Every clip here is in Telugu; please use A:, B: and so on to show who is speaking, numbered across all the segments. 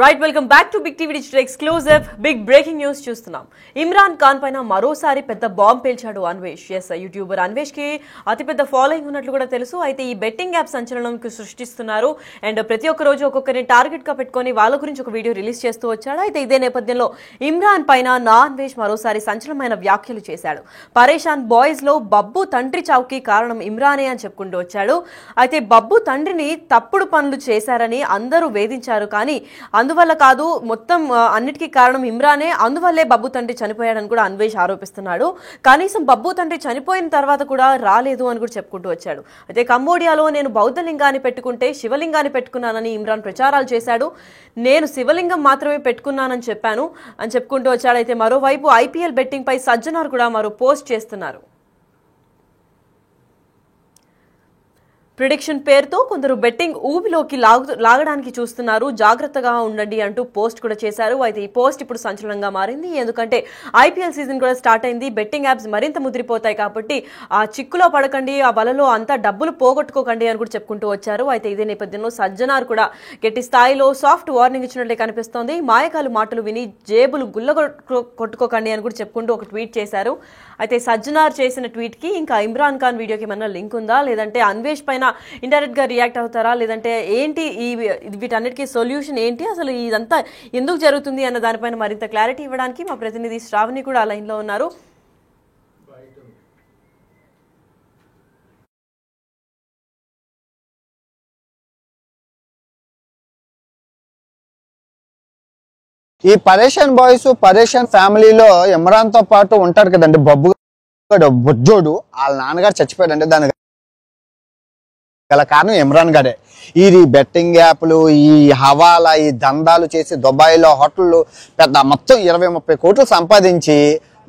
A: Right welcome back to big TV digital exclusive big breaking news చూస్తున్నాం. ఇమ్రాన్ ఖాన్ పైన మరోసారి పెద్ద బాంబ్ పేల్చాడు అన్వేష్. యూట్యూబర్ అన్వేష్ కి అతిపెద్ద ఫాలోయింగ్ ఉన్నట్లు కూడా తెలుసు. అయితే ఈ బెట్టింగ్ యాప్ సంచలనం సృష్టిస్తున్నారు అండ్ ప్రతి ఒక్క రోజు ఒక్కొక్కరిని టార్గెట్ గా పెట్టుకుని వాళ్ళ గురించి ఒక వీడియో రిలీజ్ చేస్తూ వచ్చాడు. అయితే ఇదే నేపథ్యంలో ఇమ్రాన్ పైన నా అన్వేష్ మరోసారి సంచలనమైన వ్యాఖ్యలు చేశాడు. పరేషాన్ బాయ్స్ లో బబ్బు తండ్రి చావుకి కారణం ఇమ్రానే అని చెప్పుకుంటూ వచ్చాడు. అయితే బబ్బు తండ్రిని తప్పుడు పనులు చేశారని అందరూ వేధించారు, కానీ అందువల్ల కాదు, మొత్తం అన్నిటికీ కారణం ఇమ్రానే, అందువల్లే బబ్బు తండ్రి చనిపోయాడని కూడా అన్వేష్ ఆరోపిస్తున్నాడు. కనీసం బబ్బు తండ్రి చనిపోయిన తర్వాత కూడా రాలేదు అని కూడా చెప్పుకుంటూ వచ్చాడు. అయితే కంబోడియాలో నేను బౌద్ధ లింగాన్ని పెట్టుకుంటే శివలింగాన్ని పెట్టుకున్నానని ఇమ్రాన్ ప్రచారాలు చేశాడు. నేను శివలింగం మాత్రమే పెట్టుకున్నానని చెప్పాను అని చెప్పుకుంటూ వచ్చాడు. అయితే మరోవైపు ఐపీఎల్ బెట్టింగ్ పై సజ్జనార్ కూడా మరో పోస్ట్ చేస్తున్నారు. ప్రిడిక్షన్ పేరుతో కొందరు బెట్టింగ్ ఊబిలోకి లాగడానికి చూస్తున్నారు, జాగ్రత్తగా ఉండండి అంటూ పోస్ట్ కూడా చేశారు. అయితే ఈ పోస్ట్ ఇప్పుడు సంచలనంగా మారింది. ఎందుకంటే ఐపీఎల్ సీజన్ కూడా స్టార్ట్ అయింది. బెట్టింగ్ యాప్స్ మరింత ముదిరిపోతాయి కాబట్టి ఆ చిక్కులో పడకండి, ఆ వలలో అంతా డబ్బులు పోగొట్టుకోకండి అని కూడా చెప్పుకుంటూ వచ్చారు. అయితే ఇదే నేపథ్యంలో సజ్జనార్ కూడా గట్టి స్థాయిలో సాఫ్ట్ వార్నింగ్ ఇచ్చినట్లే కనిపిస్తోంది. మాయకాలు మాటలు విని జేబులు గుల్ల కొట్టుకోకండి అని కూడా చెప్పుకుంటూ ఒక ట్వీట్ చేశారు. అయితే సజ్జనార్ చేసిన ట్వీట్ కి ఇంకా ఇమ్రాన్ ఖాన్ వీడియోకి ఏమన్నా లింక్ ఉందా, లేదంటే అన్వేష్ పైన ఇండైరెక్ట్ గా రియాక్ట్ అవుతారా, లేదంటే ఏంటి వీటన్నిటికీ సొల్యూషన్ ఏంటి, అసలు ఇదంతా ఎందుకు జరుగుతుంది అన్న దానిపైన మరింత క్లారిటీ ఇవ్వడానికి మా ప్రతినిధి శ్రావణి కూడా లైన్ లో ఉన్నారు.
B: ఈ పరేషాన్ బాయ్స్ పరేషాన్ ఫ్యామిలీలో ఇమ్రాన్ తో పాటు ఉంటారు కదండి బబ్బు బొజ్జోడు, వాళ్ళ నాన్నగారు చచ్చిపోయాడంటే దానికి గల కారణం ఇమ్రాన్ గారే. ఈ బెట్టింగ్ యాప్లు, ఈ హవాలా, ఈ దందాలు చేసి దుబాయ్లో హోటళ్ళు పెద్ద మొత్తం 20-30 కోట్లు సంపాదించి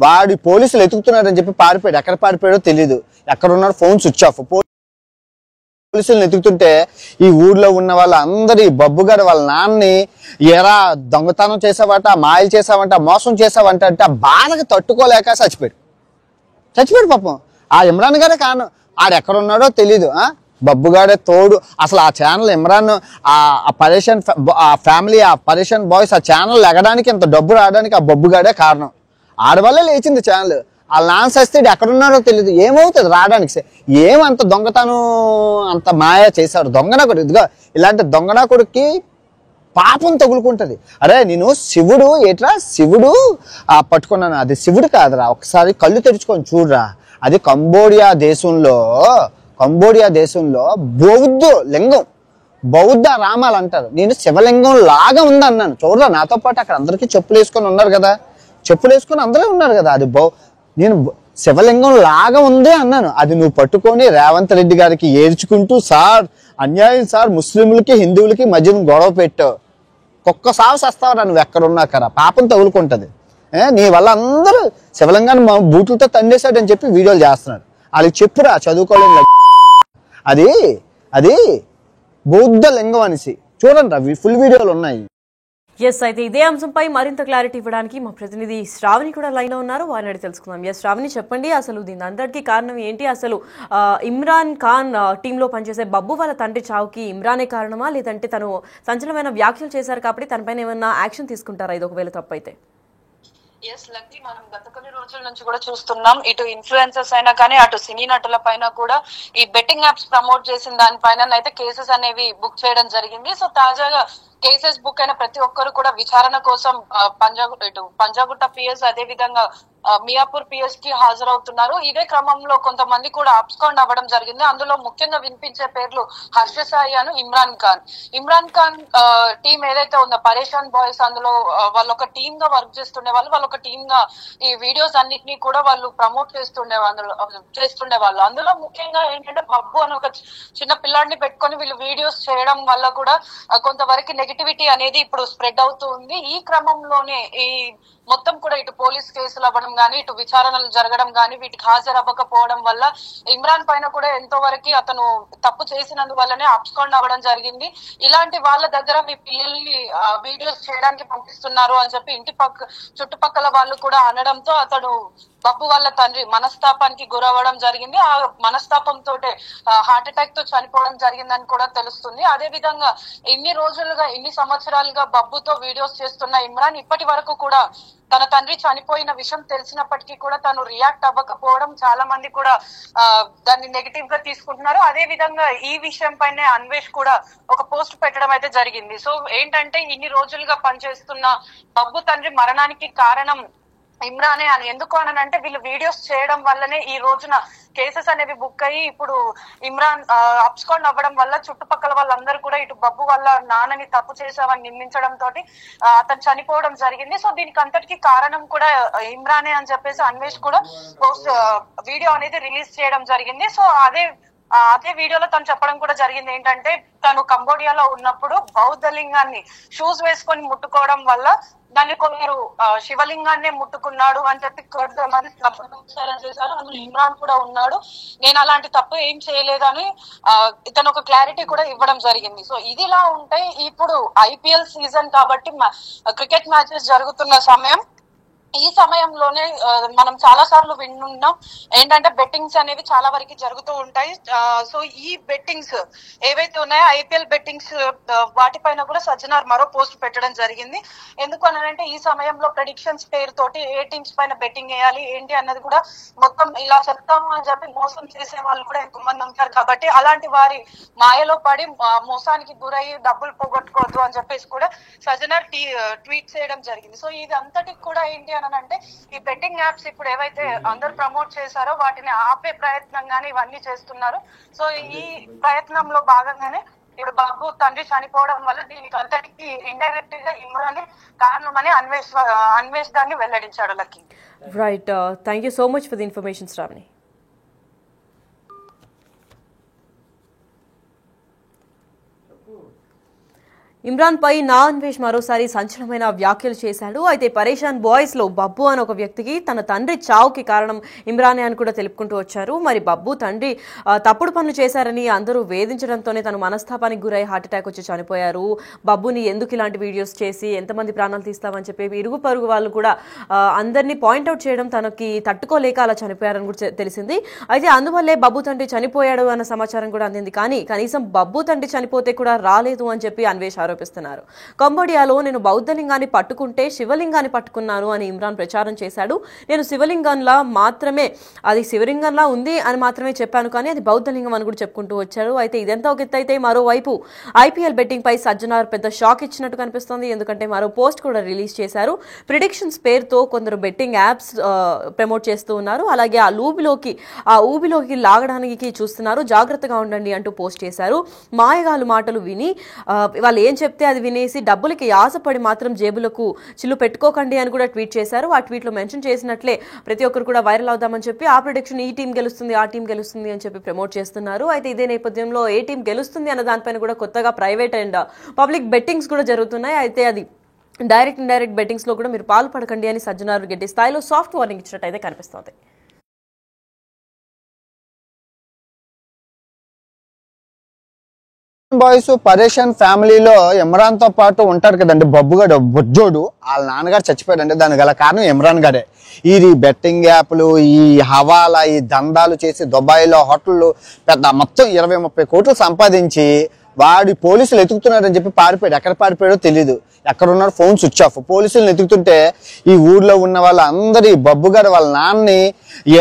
B: వాడి పోలీసులు ఎతుకుతున్నారని చెప్పి పారిపోయాడు. ఎక్కడ పారిపోయాడో తెలీదు, ఎక్కడున్నాడు ఫోన్ స్విచ్ ఆఫ్. పోలీసులను ఎతుకుతుంటే ఈ ఊర్లో ఉన్న వాళ్ళందరూ ఈ బబ్బు గారు వాళ్ళ నాన్నని ఎరా దొంగతనం చేసావంట, మాయలు చేసావంట, మోసం చేసావంట అంటే ఆ బాధకు తట్టుకోలేక చచ్చిపోయాడు పాపం. ఆ ఇమ్రాన్ గారే కారణం. ఆడెక్కడున్నాడో తెలీదు. బబ్బుగాడే తోడు. అసలు ఆ ఛానల్ ఇమ్రాన్ ఆ పరేషాన్ ఫ్యామిలీ, ఆ పరేషాన్ బాయ్స్ ఆ ఛానల్ ఎగడానికి, ఇంత డబ్బు రావడానికి ఆ బబ్బుగాడే కారణం. ఆడవల్లే లేచింది ఛానల్. వాళ్ళ నాన్న సస్తే ఎక్కడున్నాడో తెలియదు. ఏమవుతుంది రావడానికి? ఏమంత దొంగతనం అంత మాయ చేశాడు దొంగనాకుడు. ఇదిగో ఇలాంటి దొంగనాకుడికి పాపం తగులుకుంటది. అరే నేను శివుడు ఏట్రా, శివుడు పట్టుకున్నాను, అది శివుడు కాదురా, ఒకసారి కళ్ళు తెరుచుకొని చూడరా. అది కంబోడియా దేశంలో బౌద్ధ లింగం, బౌద్ధ రామాలు అంటారు. నేను శివలింగం లాగా ఉంది అన్నాను. చూడరా, నాతో పాటు అక్కడ అందరికీ చెప్పులు వేసుకొని ఉన్నారు కదా, చెప్పులు వేసుకొని అందరూ ఉన్నారు కదా, అది నేను శివలింగం లాగా ఉంది అన్నాను. అది నువ్వు పట్టుకొని రేవంత్ రెడ్డి గారికి ఏడ్చుకుంటూ, సార్ అన్యాయం సార్, ముస్లింలకి హిందువులకి మధ్యన గొడవ పెట్టావు, కుక్క సాగు చేస్తావరా నువ్వు ఎక్కడున్నాకరా, పాపం తగులుకుంటది. నీ వల్ల అందరూ శివలింగాన్ని బూట్లతో తండేశాడని చెప్పి వీడియోలు చేస్తున్నాడు. వాళ్ళకి చెప్పురా, చదువుకోలేదు. అది బౌద్ధ లింగం అనేసి చూడండి, ఫుల్ వీడియోలు ఉన్నాయి.
A: అయితే ఇదే అంశంపై మరింత క్లారిటీ ఇవ్వడానికి మా ప్రతినిధి శ్రావణి కూడా లైన్ లో ఉన్నారు, వారిని అడిగి తెలుసుకుందాం. శ్రావణి, చెప్పండి, అసలు దీని అందరికీ కారణం ఏంటి? అసలు ఇమ్రాన్ ఖాన్ టీంలో పనిచేసే బబ్బు వాళ్ళ తండ్రి చావుకి ఇమ్రానే కారణమా, లేదంటే తను సంచలనమైన వ్యాఖ్యలు చేశారు కాబట్టి తనపైన ఏమన్నా యాక్షన్ తీసుకుంటారా ఇది ఒకవేళ తప్పైతే?
C: లక్కీ మనం గత కొన్ని రోజుల నుంచి కూడా చూస్తున్నాం, ఇటు ఇన్ఫ్లుయెన్సర్స్ అయినా కానీ అటు సినీ నటుల పైన కూడా ఈ బెట్టింగ్ యాప్స్ ప్రమోట్ చేసిన దానిపైన అయితే కేసెస్ అనేవి బుక్ చేయడం జరిగింది. సో తాజాగా కేసెస్ బుక్ అయిన ప్రతి ఒక్కరు కూడా విచారణ కోసం పంజాగుట్ట పిఎస్, అదే విధంగా మియాపూర్ పిఎస్ కి హాజరవుతున్నారు. ఇదే క్రమంలో కొంతమంది కూడా అబ్స్కాండ్ అవ్వడం జరిగింది. అందులో ముఖ్యంగా వినిపించే పేర్లు హర్ష సాయి అను ఇమ్రాన్ ఖాన్ టీం ఏదైతే ఉందో పరేషాన్ బాయ్స్, అందులో వాళ్ళు ఒక టీమ్ గా వర్క్ చేస్తుండే వాళ్ళు ఒక టీమ్ గా ఈ వీడియోస్ అన్నిటినీ కూడా వాళ్ళు ప్రమోట్ చేస్తుండేవాళ్ళు. అందులో ముఖ్యంగా ఏంటంటే బబ్బు అని ఒక చిన్న పిల్లాడిని పెట్టుకొని వీళ్ళు వీడియోస్ చేయడం వల్ల కూడా కొంతవరకు నెగిటివిటీ అనేది ఇప్పుడు స్ప్రెడ్ అవుతూ ఉంది. ఈ క్రమంలోనే ఈ మొత్తం కూడా ఇటు పోలీస్ కేసులు అవ్వడం గానీ, ఇటు విచారణలు జరగడం గానీ, వీటికి హాజరవ్వకపోవడం వల్ల ఇమ్రాన్ పైన కూడా ఎంతో వరకు అతను తప్పు చేసినందువల్లనే అబ్స్కాండ్ అవ్వడం జరిగింది. ఇలాంటి వాళ్ళ దగ్గర మీ పిల్లల్ని వీడియోస్ చేయడానికి పంపిస్తున్నారు అని చెప్పి చుట్టుపక్కల వాళ్ళు కూడా అనడంతో అతడు బబ్బు వాళ్ళ తండ్రి మనస్తాపానికి గురవ్వడం జరిగింది. ఆ మనస్తాపంతో హార్ట్ అటాక్ తో చనిపోవడం జరిగిందని కూడా తెలుస్తుంది. అదే విధంగా ఇన్ని సంవత్సరాలుగా బబ్బుతో వీడియోస్ చేస్తున్న ఇమ్రాన్ ఇప్పటి వరకు కూడా తన తండ్రి చనిపోయిన విషయం తెలిసినప్పటికీ కూడా తను రియాక్ట్ అవ్వకపోవడం చాలా మంది కూడా దాన్ని నెగిటివ్ గా తీసుకుంటున్నారు. అదే విధంగా ఈ విషయం పైనే అన్వేష్ కూడా ఒక పోస్ట్ పెట్టడం అయితే జరిగింది. సో ఏంటంటే ఇన్ని రోజులుగా పనిచేస్తున్న బబ్బు తండ్రి మరణానికి కారణం ఇమ్రానే అని. ఎందుకు అనంటే వీళ్ళు వీడియోస్ చేయడం వల్లనే ఈ రోజున కేసెస్ అనేవి బుక్ అయ్యి ఇప్పుడు ఇమ్రాన్ అబ్స్కాండ్ అవ్వడం వల్ల చుట్టుపక్కల వాళ్ళందరూ కూడా ఇటు బబ్బు వాళ్ళ నాన్నని తప్పు చేశామని నిందించడంతో అతను చనిపోవడం జరిగింది. సో దీనికి అంతటికి కారణం కూడా ఇమ్రానే అని చెప్పేసి అన్వేష్ కూడా వీడియో అనేది రిలీజ్ చేయడం జరిగింది. సో అదే వీడియోలో తను చెప్పడం కూడా జరిగింది ఏంటంటే తను కంబోడియాలో ఉన్నప్పుడు బౌద్ధ లింగాన్ని షూస్ వేసుకొని ముట్టుకోవడం వల్ల దాన్ని కొందరు శివలింగాన్నే ముట్టుకున్నాడు అని చెప్పి కొంతమంది చేశారు. అందులో ఇమ్రాన్ కూడా ఉన్నాడు. నేను అలాంటి తప్పు ఏం చేయలేదని ఇతను ఒక క్లారిటీ కూడా ఇవ్వడం జరిగింది. సో ఇదిలా ఉంటే ఇప్పుడు ఐపీఎల్ సీజన్ కాబట్టి క్రికెట్ మ్యాచెస్ జరుగుతున్న సమయం. ఈ సమయంలోనే మనం చాలా సార్లు విన్నాం ఏంటంటే బెట్టింగ్స్ అనేవి చాలా వరకు జరుగుతూ ఉంటాయి. సో ఈ బెట్టింగ్స్ ఏవైతే ఉన్నాయో ఐపీఎల్ బెట్టింగ్స్ వాటిపైన కూడా సజ్జనార్ మరో పోస్ట్ పెట్టడం జరిగింది. ఎందుకు అనంటే ఈ సమయంలో ప్రెడిక్షన్స్ పేరుతోటి ఏ టీమ్స్ పైన బెట్టింగ్ వేయాలి ఏంటి అన్నది కూడా మొత్తం ఇలా చెప్తాము అని చెప్పి మోసం చేసే వాళ్ళు కూడా ఎక్కువ మంది ఉంటారు. కాబట్టి అలాంటి వారి మాయలో పడి మోసానికి గురయ్యి డబ్బులు పోగొట్టుకోవద్దు అని చెప్పేసి కూడా సజ్జనార్ ట్వీట్ చేయడం జరిగింది. సో ఇది అంతటికి కూడా ఏంటి అంటే ఈ బెట్టింగ్ యాప్స్ ఇప్పుడు ఏవైతే అందరు ప్రమోట్ చేశారో వాటిని ఆపే ప్రయత్నంగానే ఇవన్నీ చేస్తున్నారు. సో ఈ ప్రయత్నంలో భాగంగానే ఇప్పుడు బాబు తండ్రి చనిపోవడం వల్ల దీనికి అంతటికి ఇండైరెక్ట్ గా ఇమ్రాన్ కారణమని అన్వేష్ దాన్ని వెల్లడించాడు. Lucky
A: right, thank you so much for the information Sravani. Imran పై నా అన్వేష్ మరోసారి సంచలనమైన వ్యాఖ్యలు చేశాడు. అయితే పరేషాన్ బాయ్స్ లో బబ్బు అని ఒక వ్యక్తికి తన తండ్రి చావుకి కారణం ఇమ్రానే అని కూడా తెలుపుకుంటూ వచ్చారు. మరి బబ్బు తండ్రి తప్పుడు పనులు చేశారని అందరూ వేధించడంతోనే తను మనస్తాపానికి గురై హార్ట్ అటాక్ వచ్చి చనిపోయారు. బబ్బుని ఎందుకు ఇలాంటి వీడియోస్ చేసి ఎంతమంది ప్రాణాలు తీస్తామని చెప్పి ఇరుగు పరుగు వాళ్ళు కూడా అందరినీ పాయింట్అవుట్ చేయడం తనకి తట్టుకోలేక అలా చనిపోయారని కూడా తెలిసింది. అయితే అందువల్లే బబ్బు తండ్రి చనిపోయాడు అన్న సమాచారం కూడా అందింది. కానీ కనీసం బబ్బు తండ్రి చనిపోతే కూడా రాలేదు అని చెప్పి అన్వేష్ ఆరోపిస్తున్నారు. కంబోడియాలో నేను బౌద్ధలింగాన్ని పట్టుకుంటే శివలింగాన్ని పట్టుకున్నాను అని ఇమ్రాన్ ప్రచారం చేశాడు. నేను శివలింగంలా మాత్రమే అది శివలింగంలా ఉంది అని మాత్రమే చెప్పాను, కానీ అది బౌద్ధలింగం అని కూడా చెప్పుకుంటూ వచ్చారు. అయితే ఇదంతా ఒక ఎత్తు అయితే మరోవైపు ఐపీఎల్ బెట్టింగ్ పై సజ్జనార్ పెద్ద షాక్ ఇచ్చినట్టు కనిపిస్తోంది. ఎందుకంటే మరో పోస్ట్ కూడా రిలీజ్ చేశారు. ప్రిడిక్షన్స్ పేరుతో కొందరు బెట్టింగ్ యాప్స్ ప్రమోట్ చేస్తూ ఉన్నారు. అలాగే ఆ ఊబిలోకి లాగడానికి చూస్తున్నారు, జాగ్రత్తగా ఉండండి అంటూ పోస్ట్ చేశారు. మాయగాలు మాటలు విని వాళ్ళు ఏం చెప్తే అది వినేసి డబ్బులకి ఆశపడి మాత్రం జేబులకు చిల్లు పెట్టుకోకండి అని కూడా ట్వీట్ చేశారు. ఆ ట్వీట్ లో మెన్షన్ చేసినట్లే ప్రతి ఒక్కరు కూడా వైరల్ అవుదామని చెప్పి ఆ ప్రిడిక్షన్ ఈ టీం గెలుస్తుంది ఆ టీం గెలుస్తుంది అని చెప్పి ప్రమోట్ చేస్తున్నారు. అయితే ఇదే నేపథ్యంలో ఏ టీం గెలుస్తుంది అన్న దానిపైన కూడా కొత్తగా ప్రైవేట్ అండ్ పబ్లిక్ బెట్టింగ్స్ కూడా జరుగుతున్నాయి. అయితే అది డైరెక్ట్ ఇండైరెక్ట్ బెట్టింగ్స్ లో కూడా మీరు పాల్పడకండి అని సజ్జనార్ గట్టి స్థాయిలో సాఫ్ట్ వార్నింగ్ ఇచ్చినట్టు అయితే కనిపిస్తోంది.
B: బాయ్స్ పరేషాన్ ఫ్యామిలీలో ఇమ్రాన్ తో పాటు ఉంటారు కదండి బబ్బుగాడు బొజ్జోడు, వాళ్ళ నాన్నగారు చచ్చిపోయాడండి. దానికి గల కారణం ఇమ్రాన్ గారే. ఈ బెట్టింగ్ యాప్లు, ఈ హవాలా, ఈ దందాలు చేసి దుబాయ్లో హోటళ్ళు పెద్ద మొత్తం 20-30 కోట్లు సంపాదించి వాడి పోలీసులు ఎతుకుతున్నారని చెప్పి పారిపోయాడు. ఎక్కడ పారిపోయాడో తెలియదు. ఎక్కడున్నాడు ఫోన్ స్విచ్ ఆఫ్. పోలీసులను ఎతుకుతుంటే ఈ ఊర్లో ఉన్న వాళ్ళందరి బబ్బుగాడు వాళ్ళ నాన్నని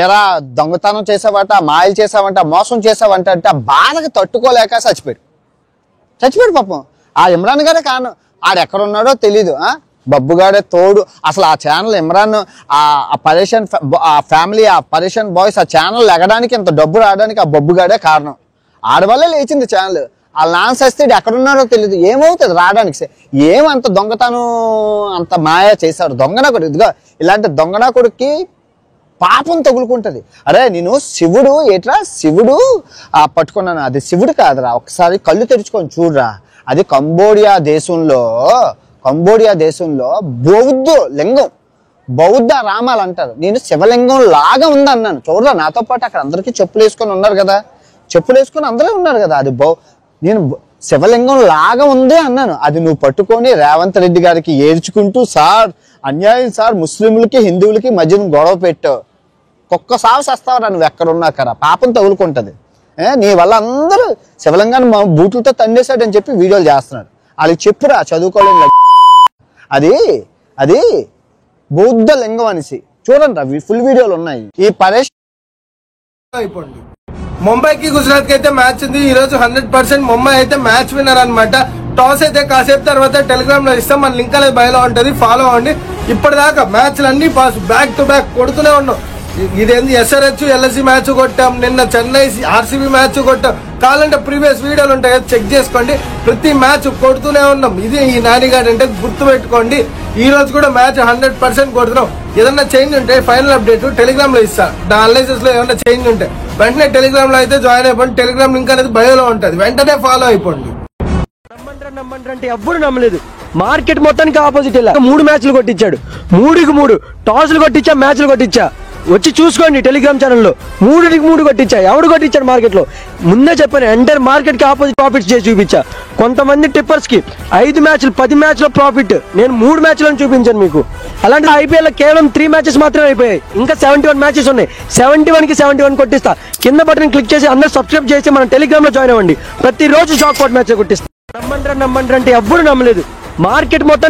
B: ఎరా దొంగతనం చేసావంట, మాయలు చేసావంట, మోసం చేసావంట అంటే ఆ బాధకి తట్టుకోలేక చచ్చిపోయాడు పాపం. ఆ ఇమ్రాన్ గారే కారణం. ఆడెక్కడున్నాడో తెలీదు. బబ్బుగాడే తోడు. అసలు ఆ ఛానల్ ఇమ్రాన్ ఆ పరేషాన్ ఫ్యామిలీ, ఆ పరేషాన్ బాయ్స్ ఆ ఛానల్ ఎగడానికి ఇంత డబ్బు రావడానికి ఆ బబ్బుగాడే కారణం. ఆడవల్లే లేచింది ఛానల్. వాళ్ళ నాన్న సస్తే ఎక్కడున్నాడో తెలియదు. ఏమవుతుంది రావడానికి? ఏమంత దొంగతనం అంత మాయ చేశాడు దొంగనాకుడు. ఇదిగో ఇలాంటి దొంగనాకుడికి పాపం తగులుకుంటది. అరే నేను శివుడు శివుడు పట్టుకున్నాను, అది శివుడు కాదురా, ఒకసారి కళ్ళు తెరుచుకొని చూడరా. అది కంబోడియా దేశంలో బౌద్ధ లింగం, బౌద్ధ రామాలు అంటారు. నేను శివలింగం లాగా ఉంది అన్నాను. చూడరా, నాతో పాటు అక్కడ అందరికీ చెప్పులు వేసుకొని ఉన్నారు కదా, చెప్పులు వేసుకొని అందరూ ఉన్నారు కదా. అది నేను శివలింగం లాగా ఉంది అన్నాను. అది నువ్వు పట్టుకొని రేవంత్ రెడ్డి గారికి ఏడ్చుకుంటూ, సార్ అన్యాయం సార్, ముస్లింలకి హిందువులకి మధ్యన గొడవ పెట్టావు, కుక్క సాగు చేస్తావరా నువ్వు ఎక్కడున్నాకరా, పాపం తగులుకుంటది. నీ వల్ల అందరూ శివలింగాన్ని బూట్లతో తండేశాడని చెప్పి వీడియోలు చేస్తున్నారు. వాళ్ళకి చెప్పురా, చదువుకోలేని అది అది బౌద్ధ లింగం అనేసి. చూడండి ఫుల్ వీడియోలు ఉన్నాయి. ఈ పరేష్
D: అయిపోండి. ముంబైకి గుజరాత్ కి అయితే మ్యాచ్ ఉంది ఈ రోజు. 100% ముంబై అయితే మ్యాచ్ విన్నర్ అనమాట. టాస్ అయితే కాసేపు తర్వాత టెలిగ్రామ్ లో ఇస్తాం, మన లింక్ అనేది బయలో ఉంటది, ఫాలో అవ్వండి. ఇప్పటిదాకా మ్యాచ్లు అన్ని పాస్ బ్యాక్ టు బ్యాక్ కొడుతూనే ఉన్నాం. ఇదేంది SRH LSE మ్యాచ్ కొట్టాం, నిన్న చెన్నై RCB మ్యాచ్ కొట్టాం. కావాలంటే ప్రీవియస్ వీడియోలు ఉంటాయి కదా, చెక్ చేసుకోండి. ప్రతి మ్యాచ్ కొడుతూనే ఉన్నాం. ఇది ఈ నానిగాడు అంటే గుర్తు పెట్టుకోండి. ఈ రోజు కూడా మ్యాచ్ 100% కొడుతున్నాం. ఏదన్నా చేంజ్ ఉంటే ఫైనల్ అప్డేట్ టెలిగ్రామ్ లో ఇస్తా. నా అనాలిసిస్ లో ఏమైనా చేంజ్ ఉంటే వెంటనే టెలిగ్రామ్ లో అయితే జాయిన్ అయిపోండి. టెలిగ్రామ్ లింక్ అనేది బయోలో ఉంటది, వెంటనే ఫాలో అయిపోండి.
E: నమ్మంటే ఎవ్వరు నమ్మలేదు. మార్కెట్ మొత్తానికి ఆపోజిట్ ఇలా 3 మ్యాచ్లు కొట్టించాడు. 3కి 3 టాస్లు కొట్టించా, మ్యాచ్లు కొట్టించా. వచ్చి చూసుకోండి టెలిగ్రామ్ ఛానల్లో. 3కి 3 కొట్టించా. ఎవడు కొట్టించాడు మార్కెట్ లో? ముందే చెప్పాను, ఎంటైర్ మార్కెట్ కి ఆపోజిట్ ప్రాఫిట్స్ చేసి చూపించా. కొంతమంది టిప్పర్స్ కి 5 మ్యాచ్లు 10 మ్యాచ్ల ప్రాఫిట్, నేను 3 మ్యాచ్లను చూపించాను మీకు. అలాంటి IPL లో కేవలం 3 మ్యాచెస్ మాత్రమే అయిపోయాయి. ఇంకా 71 మ్యాచెస్ ఉన్నాయి. 71కి 71 కొట్టిస్తా. కింద బటన్ క్లిక్ చేసి అందరూ సబ్స్క్రైబ్ చేసి మన టెలిగ్రామ్ లో జాయిన్ అవ్వండి. ప్రతిరోజు జాక్ పాట్ మ్యాచ్ కొట్టిస్తా. నమ్మంటారంటే ఎవ్వరు నమ్మలేదు. మార్కెట్ మొత్తం